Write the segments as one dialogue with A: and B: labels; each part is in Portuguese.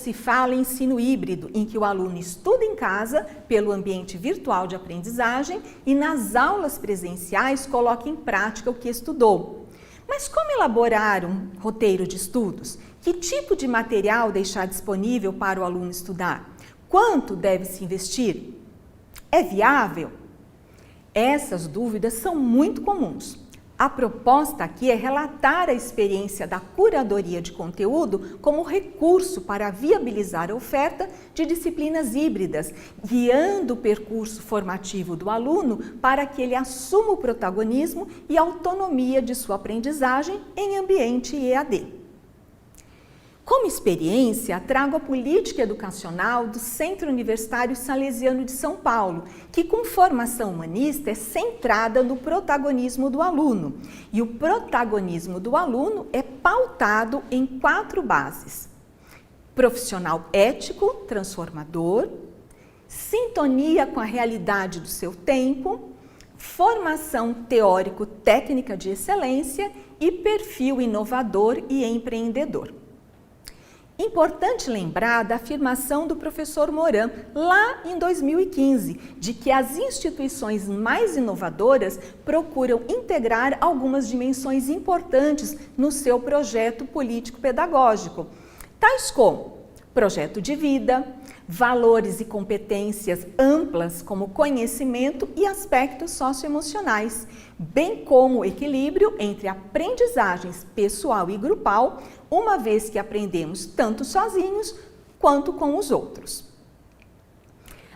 A: se fala em ensino híbrido, em que o aluno estuda em casa, pelo ambiente virtual de aprendizagem, e nas aulas presenciais coloca em prática o que estudou. Mas como elaborar um roteiro de estudos? Que tipo de material deixar disponível para o aluno estudar? Quanto deve se investir? É viável? Essas dúvidas são muito comuns. A proposta aqui é relatar a experiência da curadoria de conteúdo como recurso para viabilizar a oferta de disciplinas híbridas, guiando o percurso formativo do aluno para que ele assuma o protagonismo e autonomia de sua aprendizagem em ambiente EAD. Como experiência, trago a política educacional do Centro Universitário Salesiano de São Paulo, que com formação humanista é centrada no protagonismo do aluno. E o protagonismo do aluno é pautado em 4 bases: profissional ético, transformador, sintonia com a realidade do seu tempo, formação teórico-técnica de excelência e perfil inovador e empreendedor. Importante lembrar da afirmação do professor Moran, lá em 2015, de que as instituições mais inovadoras procuram integrar algumas dimensões importantes no seu projeto político-pedagógico, tais como projeto de vida, valores e competências amplas como conhecimento e aspectos socioemocionais, bem como o equilíbrio entre aprendizagens pessoal e grupal, uma vez que aprendemos tanto sozinhos quanto com os outros.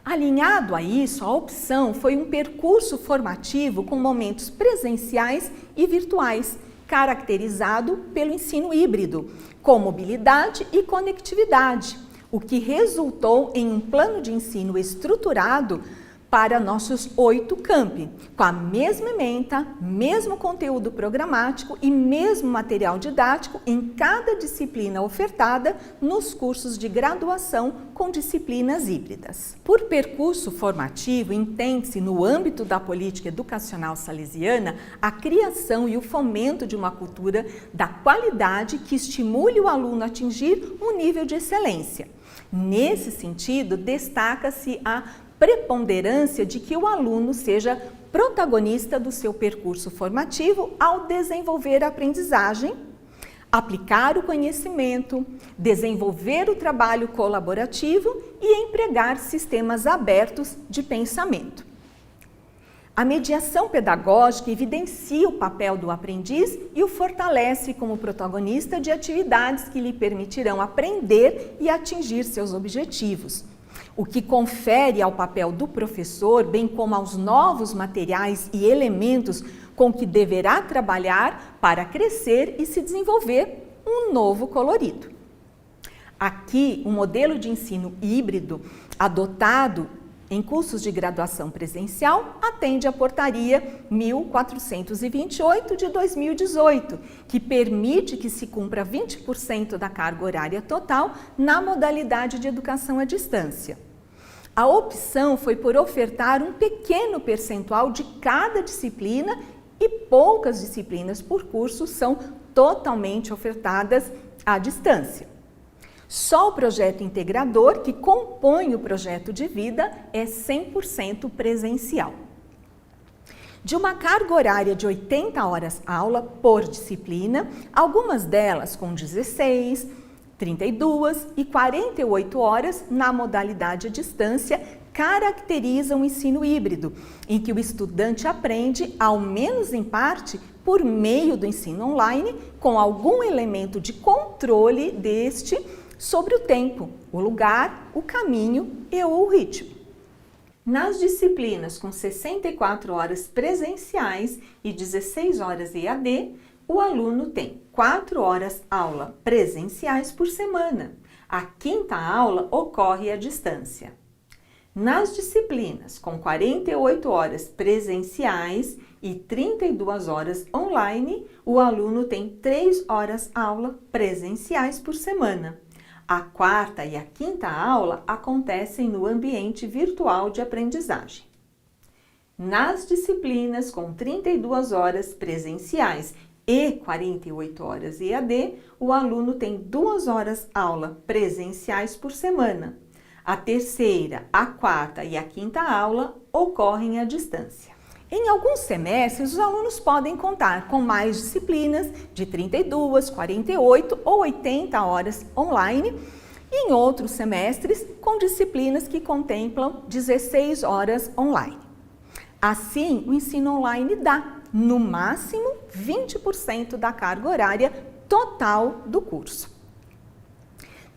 A: Alinhado a isso, a opção foi um percurso formativo com momentos presenciais e virtuais, caracterizado pelo ensino híbrido, com mobilidade e conectividade, o que resultou em um plano de ensino estruturado para nossos 8 campi, com a mesma ementa, mesmo conteúdo programático e mesmo material didático em cada disciplina ofertada nos cursos de graduação com disciplinas híbridas. Por percurso formativo, entende-se no âmbito da política educacional salesiana a criação e o fomento de uma cultura da qualidade que estimule o aluno a atingir um nível de excelência. Nesse sentido, destaca-se a preponderância de que o aluno seja protagonista do seu percurso formativo ao desenvolver a aprendizagem, aplicar o conhecimento, desenvolver o trabalho colaborativo e empregar sistemas abertos de pensamento. A mediação pedagógica evidencia o papel do aprendiz e o fortalece como protagonista de atividades que lhe permitirão aprender e atingir seus objetivos, o que confere ao papel do professor, bem como aos novos materiais e elementos com que deverá trabalhar para crescer e se desenvolver um novo colorido. Aqui, o modelo de ensino híbrido adotado em cursos de graduação presencial atende à Portaria 1428 de 2018, que permite que se cumpra 20% da carga horária total na modalidade de educação à distância. A opção foi por ofertar um pequeno percentual de cada disciplina e poucas disciplinas por curso são totalmente ofertadas à distância. Só o projeto integrador, que compõe o projeto de vida, é 100% presencial. De uma carga horária de 80 horas aula por disciplina, algumas delas com 16, 32 e 48 horas na modalidade à distância, caracterizam o ensino híbrido, em que o estudante aprende, ao menos em parte, por meio do ensino online, com algum elemento de controle deste sobre o tempo, o lugar, o caminho e o ritmo. Nas disciplinas com 64 horas presenciais e 16 horas EAD, o aluno tem 4 horas aula presenciais por semana. A 5ª aula ocorre à distância. Nas disciplinas com 48 horas presenciais e 32 horas online, o aluno tem 3 horas aula presenciais por semana. A 4ª e a 5ª aula acontecem no ambiente virtual de aprendizagem. Nas disciplinas com 32 horas presenciais e 48 horas EAD, o aluno tem 2 horas aula presenciais por semana. A terceira, a quarta e a quinta aula ocorrem à distância. Em alguns semestres, os alunos podem contar com mais disciplinas de 32, 48 ou 80 horas online, e em outros semestres, com disciplinas que contemplam 16 horas online. Assim, o ensino online dá, no máximo, 20% da carga horária total do curso.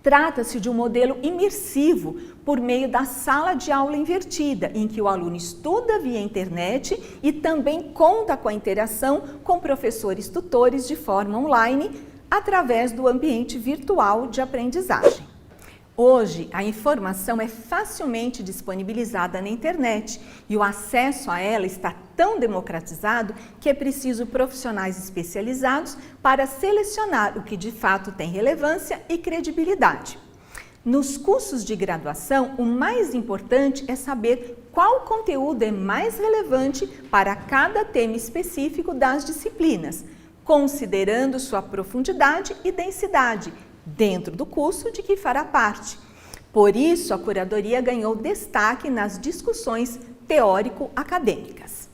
A: Trata-se de um modelo imersivo por meio da sala de aula invertida, em que o aluno estuda via internet e também conta com a interação com professores tutores de forma online através do ambiente virtual de aprendizagem. Hoje, a informação é facilmente disponibilizada na internet e o acesso a ela está tão democratizado que é preciso profissionais especializados para selecionar o que de fato tem relevância e credibilidade. Nos cursos de graduação, o mais importante é saber qual conteúdo é mais relevante para cada tema específico das disciplinas, considerando sua profundidade e densidade, dentro do curso de que fará parte. Por isso, a curadoria ganhou destaque nas discussões teórico-acadêmicas.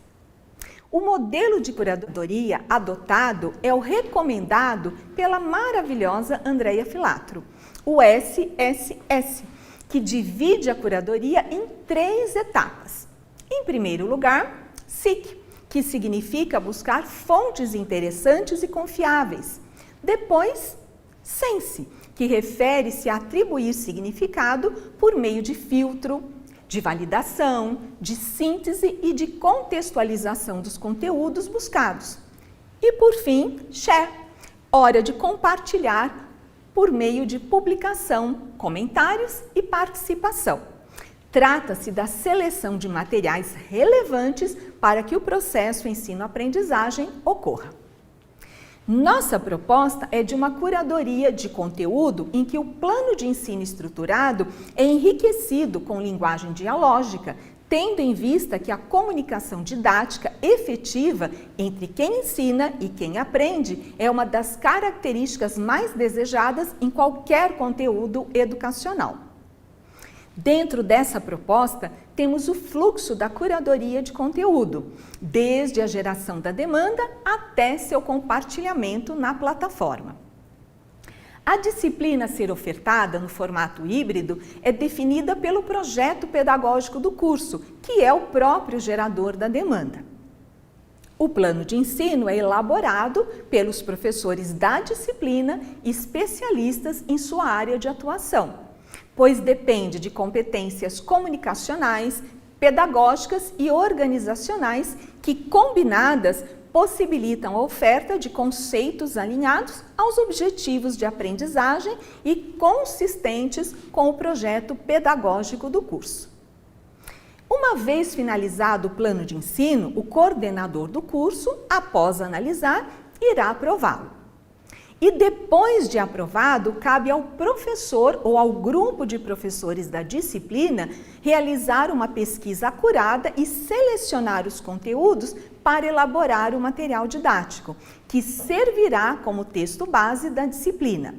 A: O modelo de curadoria adotado é o recomendado pela maravilhosa Andréia Filatro, o SSS, que divide a curadoria em 3 etapas. Em primeiro lugar, SIC, que significa buscar fontes interessantes e confiáveis. Depois, Sense, que refere-se a atribuir significado por meio de filtro, de validação, de síntese e de contextualização dos conteúdos buscados. E por fim, Share, hora de compartilhar por meio de publicação, comentários e participação. Trata-se da seleção de materiais relevantes para que o processo ensino-aprendizagem ocorra. Nossa proposta é de uma curadoria de conteúdo em que o plano de ensino estruturado é enriquecido com linguagem dialógica, tendo em vista que a comunicação didática efetiva entre quem ensina e quem aprende é uma das características mais desejadas em qualquer conteúdo educacional. Dentro dessa proposta, temos o fluxo da curadoria de conteúdo, desde a geração da demanda até seu compartilhamento na plataforma. A disciplina a ser ofertada no formato híbrido é definida pelo projeto pedagógico do curso, que é o próprio gerador da demanda. O plano de ensino é elaborado pelos professores da disciplina e especialistas em sua área de atuação, pois depende de competências comunicacionais, pedagógicas e organizacionais que, combinadas, possibilitam a oferta de conceitos alinhados aos objetivos de aprendizagem e consistentes com o projeto pedagógico do curso. Uma vez finalizado o plano de ensino, o coordenador do curso, após analisar, irá aprová-lo. E depois de aprovado, cabe ao professor ou ao grupo de professores da disciplina realizar uma pesquisa acurada e selecionar os conteúdos para elaborar o material didático, que servirá como texto base da disciplina.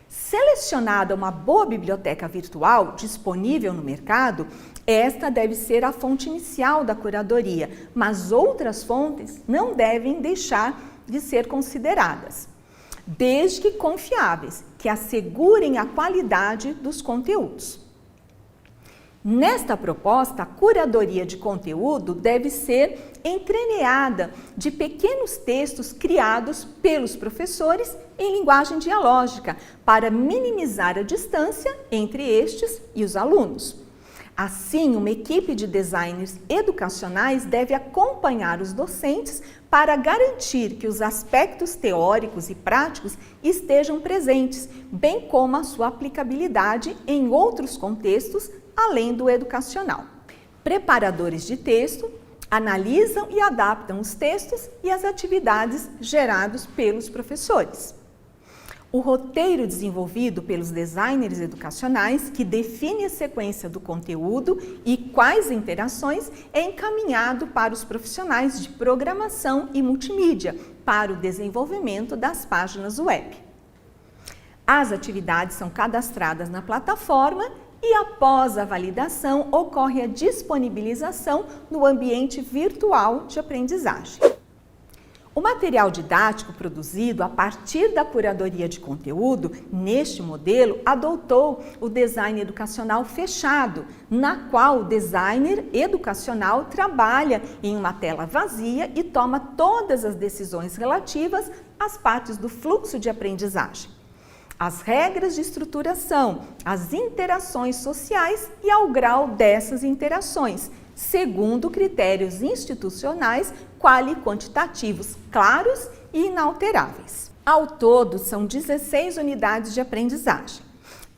A: Selecionada uma boa biblioteca virtual disponível no mercado, esta deve ser a fonte inicial da curadoria, mas outras fontes não devem deixar de ser consideradas, desde que confiáveis, que assegurem a qualidade dos conteúdos. Nesta proposta, a curadoria de conteúdo deve ser entremeada de pequenos textos criados pelos professores em linguagem dialógica, para minimizar a distância entre estes e os alunos. Assim, uma equipe de designers educacionais deve acompanhar os docentes para garantir que os aspectos teóricos e práticos estejam presentes, bem como a sua aplicabilidade em outros contextos, além do educacional. Preparadores de texto analisam e adaptam os textos e as atividades gerados pelos professores. O roteiro desenvolvido pelos designers educacionais, que define a sequência do conteúdo e quais interações, é encaminhado para os profissionais de programação e multimídia para o desenvolvimento das páginas web. As atividades são cadastradas na plataforma e, após a validação, ocorre a disponibilização no ambiente virtual de aprendizagem. O material didático produzido a partir da curadoria de conteúdo, neste modelo, adotou o design educacional fechado, na qual o designer educacional trabalha em uma tela vazia e toma todas as decisões relativas às partes do fluxo de aprendizagem, as regras de estruturação, as interações sociais e ao grau dessas interações, segundo critérios institucionais quali-quantitativos claros e inalteráveis. Ao todo, são 16 unidades de aprendizagem.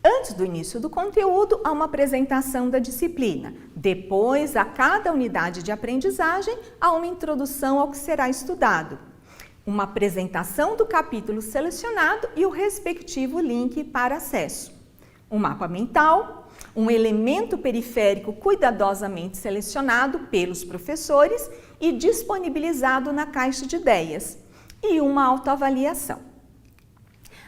A: Antes do início do conteúdo, há uma apresentação da disciplina. Depois, a cada unidade de aprendizagem, há uma introdução ao que será estudado, uma apresentação do capítulo selecionado e o respectivo link para acesso, um mapa mental, um elemento periférico cuidadosamente selecionado pelos professores e disponibilizado na caixa de ideias, e uma autoavaliação.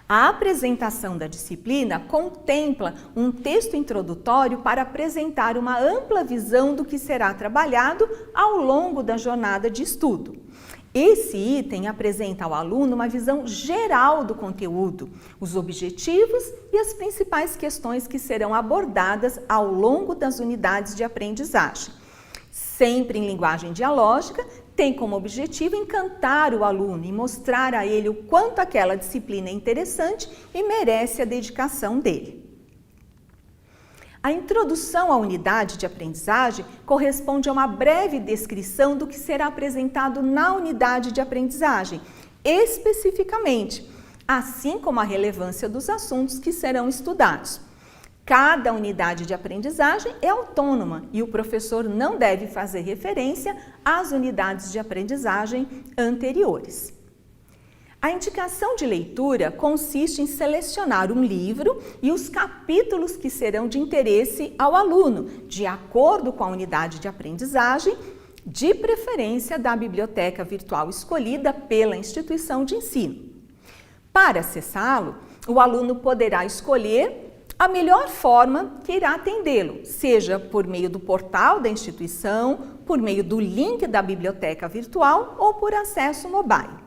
A: A apresentação da disciplina contempla um texto introdutório para apresentar uma ampla visão do que será trabalhado ao longo da jornada de estudo. Esse item apresenta ao aluno uma visão geral do conteúdo, os objetivos e as principais questões que serão abordadas ao longo das unidades de aprendizagem. Sempre em linguagem dialógica, tem como objetivo encantar o aluno e mostrar a ele o quanto aquela disciplina é interessante e merece a dedicação dele. A introdução à unidade de aprendizagem corresponde a uma breve descrição do que será apresentado na unidade de aprendizagem, especificamente, assim como a relevância dos assuntos que serão estudados. Cada unidade de aprendizagem é autônoma e o professor não deve fazer referência às unidades de aprendizagem anteriores. A indicação de leitura consiste em selecionar um livro e os capítulos que serão de interesse ao aluno, de acordo com a unidade de aprendizagem, de preferência da biblioteca virtual escolhida pela instituição de ensino. Para acessá-lo, o aluno poderá escolher a melhor forma que irá atendê-lo, seja por meio do portal da instituição, por meio do link da biblioteca virtual ou por acesso mobile.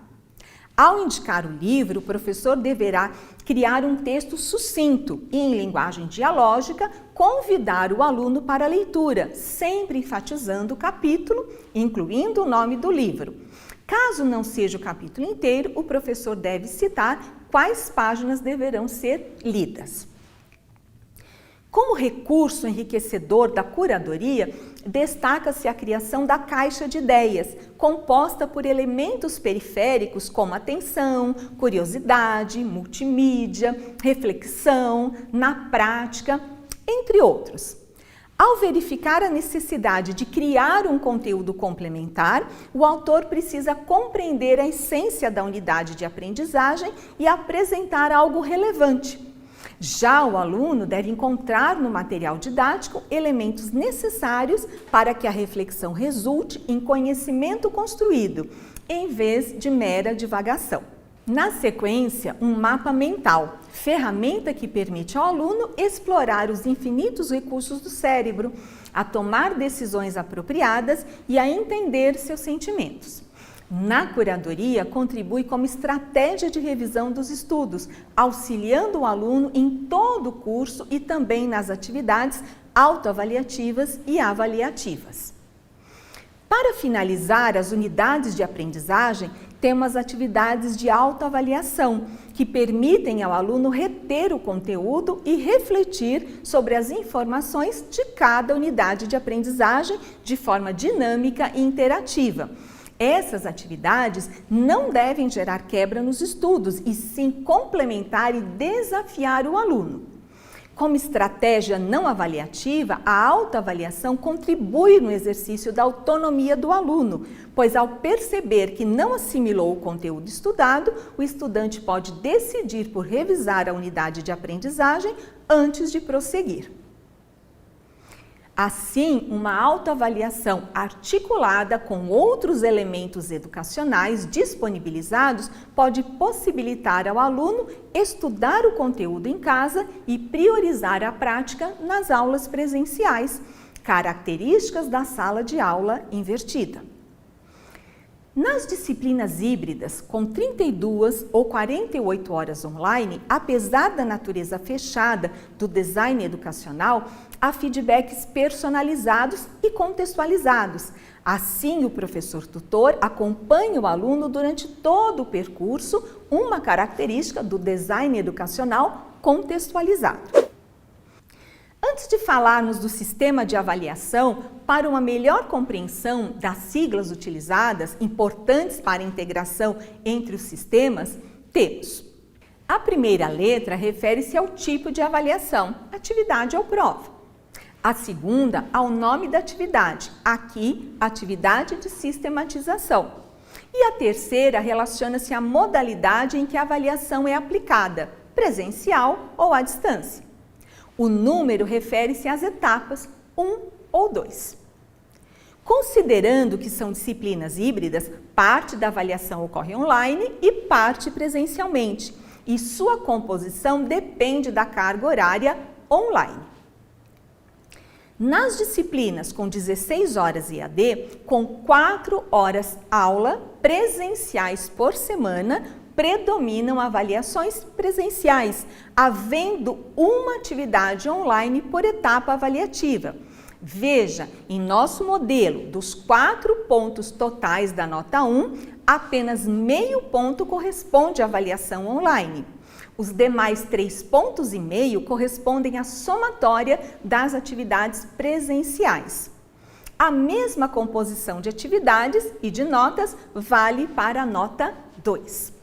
A: Ao indicar o livro, o professor deverá criar um texto sucinto e, em linguagem dialógica, convidar o aluno para a leitura, sempre enfatizando o capítulo, incluindo o nome do livro. Caso não seja o capítulo inteiro, o professor deve citar quais páginas deverão ser lidas. Como recurso enriquecedor da curadoria, destaca-se a criação da caixa de ideias, composta por elementos periféricos como atenção, curiosidade, multimídia, reflexão, na prática, entre outros. Ao verificar a necessidade de criar um conteúdo complementar, o autor precisa compreender a essência da unidade de aprendizagem e apresentar algo relevante. Já o aluno deve encontrar no material didático elementos necessários para que a reflexão resulte em conhecimento construído, em vez de mera divagação. Na sequência, um mapa mental, ferramenta que permite ao aluno explorar os infinitos recursos do cérebro, a tomar decisões apropriadas e a entender seus sentimentos. Na curadoria, contribui como estratégia de revisão dos estudos, auxiliando o aluno em todo o curso e também nas atividades autoavaliativas e avaliativas. Para finalizar as unidades de aprendizagem, temos atividades de autoavaliação, que permitem ao aluno reter o conteúdo e refletir sobre as informações de cada unidade de aprendizagem de forma dinâmica e interativa. Essas atividades não devem gerar quebra nos estudos, e sim complementar e desafiar o aluno. Como estratégia não avaliativa, a autoavaliação contribui no exercício da autonomia do aluno, pois ao perceber que não assimilou o conteúdo estudado, o estudante pode decidir por revisar a unidade de aprendizagem antes de prosseguir. Assim, uma autoavaliação articulada com outros elementos educacionais disponibilizados pode possibilitar ao aluno estudar o conteúdo em casa e priorizar a prática nas aulas presenciais, características da sala de aula invertida. Nas disciplinas híbridas, com 32 ou 48 horas online, apesar da natureza fechada do design educacional, há feedbacks personalizados e contextualizados. Assim, o professor tutor acompanha o aluno durante todo o percurso, uma característica do design educacional contextualizado. Antes de falarmos do sistema de avaliação, para uma melhor compreensão das siglas utilizadas, importantes para a integração entre os sistemas, temos: a primeira letra refere-se ao tipo de avaliação, atividade ou prova. A segunda, ao nome da atividade, aqui, atividade de sistematização. E a terceira relaciona-se à modalidade em que a avaliação é aplicada, presencial ou à distância. O número refere-se às etapas 1 ou 2. Considerando que são disciplinas híbridas, parte da avaliação ocorre online e parte presencialmente, e sua composição depende da carga horária online. Nas disciplinas com 16 horas EAD, com 4 horas aula presenciais por semana, predominam avaliações presenciais, havendo uma atividade online por etapa avaliativa. Veja, em nosso modelo, dos 4 pontos totais da nota 1, apenas meio ponto corresponde à avaliação online. Os demais 3,5 pontos correspondem à somatória das atividades presenciais. A mesma composição de atividades e de notas vale para a nota 2.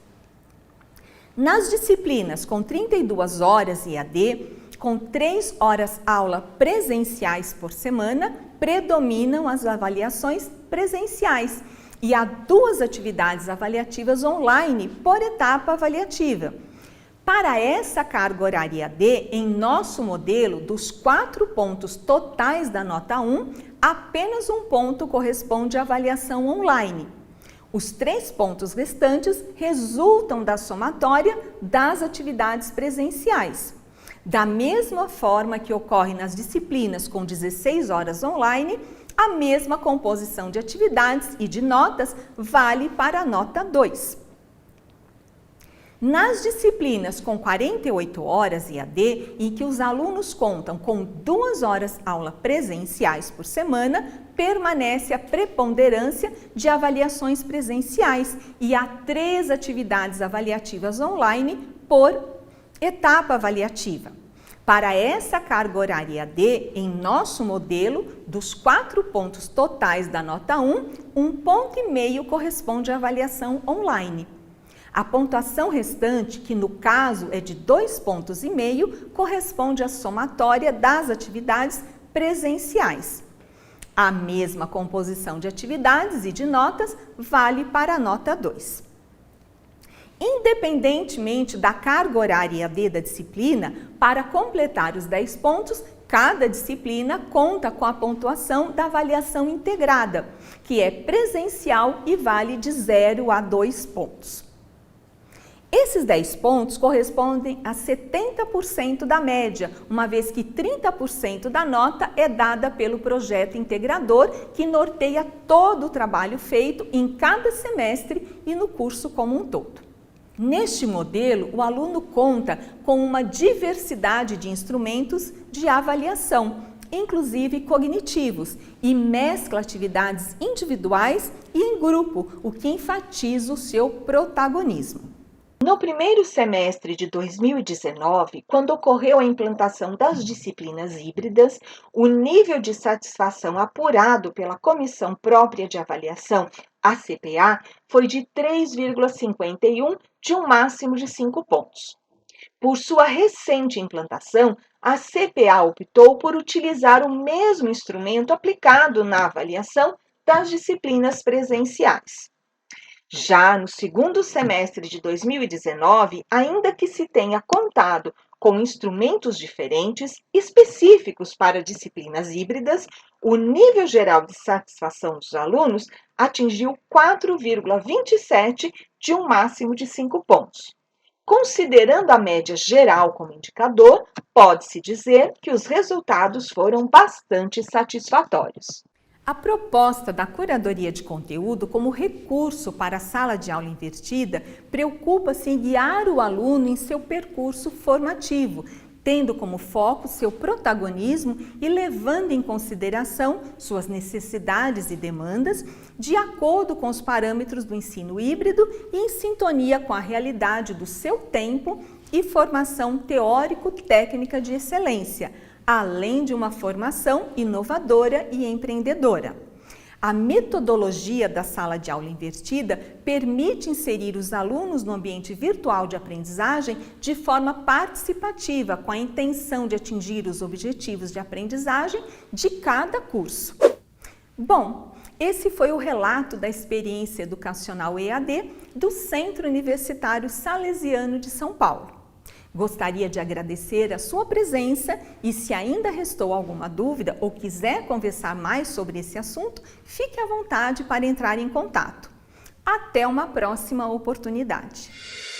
A: Nas disciplinas com 32 horas EAD, com 3 horas aula presenciais por semana, predominam as avaliações presenciais e há 2 atividades avaliativas online por etapa avaliativa. Para essa carga horária EAD, em nosso modelo, dos 4 pontos totais da nota 1, apenas 1 ponto corresponde à avaliação online. Os 3 pontos restantes resultam da somatória das atividades presenciais. Da mesma forma que ocorre nas disciplinas com 16 horas online, a mesma composição de atividades e de notas vale para a nota 2. Nas disciplinas com 48 horas EAD, em que os alunos contam com 2 horas aula presenciais por semana, permanece a preponderância de avaliações presenciais e há 3 atividades avaliativas online por etapa avaliativa. Para essa carga horária EAD, em nosso modelo, dos 4 pontos totais da nota 1, 1,5 ponto corresponde à avaliação online. A pontuação restante, que no caso é de 2,5 pontos, corresponde à somatória das atividades presenciais. A mesma composição de atividades e de notas vale para a nota 2. Independentemente da carga horária EAD da disciplina, para completar os 10 pontos, cada disciplina conta com a pontuação da avaliação integrada, que é presencial e vale de 0 a 2 pontos. Esses 10 pontos correspondem a 70% da média, uma vez que 30% da nota é dada pelo projeto integrador, que norteia todo o trabalho feito em cada semestre e no curso como um todo. Neste modelo, o aluno conta com uma diversidade de instrumentos de avaliação, inclusive cognitivos, e mescla atividades individuais e em grupo, o que enfatiza o seu protagonismo. No primeiro semestre de 2019, quando ocorreu a implantação das disciplinas híbridas, o nível de satisfação apurado pela Comissão Própria de Avaliação, a CPA, foi de 3,51 de um máximo de 5 pontos.
B: Por sua recente implantação, a CPA optou por utilizar o mesmo instrumento aplicado na avaliação das disciplinas presenciais. Já no segundo semestre de 2019, ainda que se tenha contado com instrumentos diferentes, específicos para disciplinas híbridas, o nível geral de satisfação dos alunos atingiu 4,27 de um máximo de 5 pontos. Considerando a média geral como indicador, pode-se dizer que os resultados foram bastante satisfatórios.
A: A proposta da curadoria de conteúdo como recurso para a sala de aula invertida preocupa-se em guiar o aluno em seu percurso formativo, tendo como foco seu protagonismo e levando em consideração suas necessidades e demandas de acordo com os parâmetros do ensino híbrido e em sintonia com a realidade do seu tempo e formação teórico-técnica de excelência, além de uma formação inovadora e empreendedora. A metodologia da sala de aula invertida permite inserir os alunos no ambiente virtual de aprendizagem de forma participativa, com a intenção de atingir os objetivos de aprendizagem de cada curso. Bom, esse foi o relato da experiência educacional EAD do Centro Universitário Salesiano de São Paulo. Gostaria de agradecer a sua presença e se ainda restou alguma dúvida ou quiser conversar mais sobre esse assunto, fique à vontade para entrar em contato. Até uma próxima oportunidade!